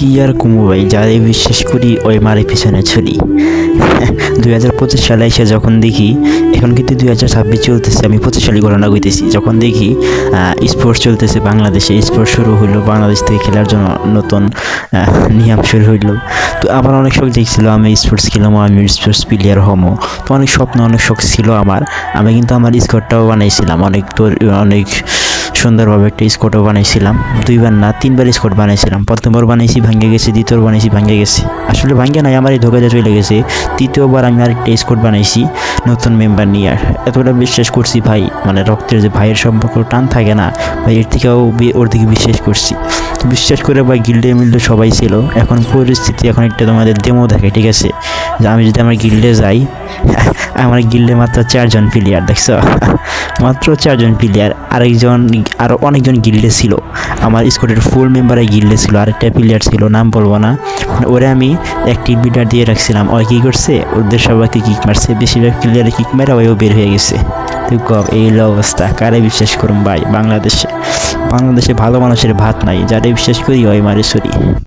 কি আর কমু ভাই, যারে বিশ্বাস করি ওই মারে পিছনে ছুরি। 2025 সালে এসে যখন দেখি, এখন কিন্তু 2026 চলতেছে, আমি 25 সালে গণনা করতেছি, যখন দেখি স্পোর্টস চলতেছে বাংলাদেশে, স্পোর্টস শুরু হইলো, বাংলাদেশ থেকে খেলার জন্য নতুন নিয়ম শুরু হইলো। তো আমার অনেক শখ দেখছিল আমি স্পোর্টস খেলাম, আমি স্পোর্টস প্লেয়ার হমো। তো অনেক স্বপ্ন, অনেক শখ ছিল আমার। আমি কিন্তু আমার স্কোরটাও বানাইছিলাম, অনেক সুন্দরভাবে একটা স্কোরও বানাইছিলাম। 2বার না 3বার স্কোর বানাইছিলাম। প্রথমবার বানাইছি ভাঙ্গে গেছে, দ্বিতীয়বার বানাইছি ভাঙ্গে গেছে, আসলে ভাঙ্গে নাই, আমার এই ধোকাতে চলে গেছে। তৃতীয়বার আমি আরেকটা স্কোর বানাইছি নতুন মেম্বার নিয়ে। এতটা বিশ্বাস করছি ভাই, মানে রক্তের যে ভাইয়ের সম্পর্ক টান থাকে না ভাই, এর থেকেও ওর দিকে বিশ্বাস করছি। তো বিশ্বাস করে ভাই গিল্ডে মিল্ডে সবাই ছিল। এখন পরিস্থিতি, এখন একটা তোমাদের ডেমো দেখে, ঠিক আছে, যে আমি যদি আমার গিল্ডে যাই, আমার গিল্ডে মাত্র 4জন প্লেয়ার, দেখছো? মাত্র 4জন প্লেয়ার। আরও অনেকজন গিল্ডে ছিল, আমার স্কোয়াডের ফুল মেম্বারে গিল্ডে ছিল। আরেকটা প্লেয়ার ছিল, নাম বলবো না, ওরে আমি অ্যাক্টিভ বিটার দিয়ে রাখছিলাম। ওই কী করছে, ওদের সবাইকে কিক মারছে, বেশিরভাগ প্লেয়ারে কিক মেরে ওইও বের হয়ে গেছে। তুই কব এই অবস্থা, কারে বিশ্বাস করুম ভাই? বাংলাদেশে ভালো মানুষের ভাত নাই, যারে বিশ্বাস করি ওই মারে ছুরি।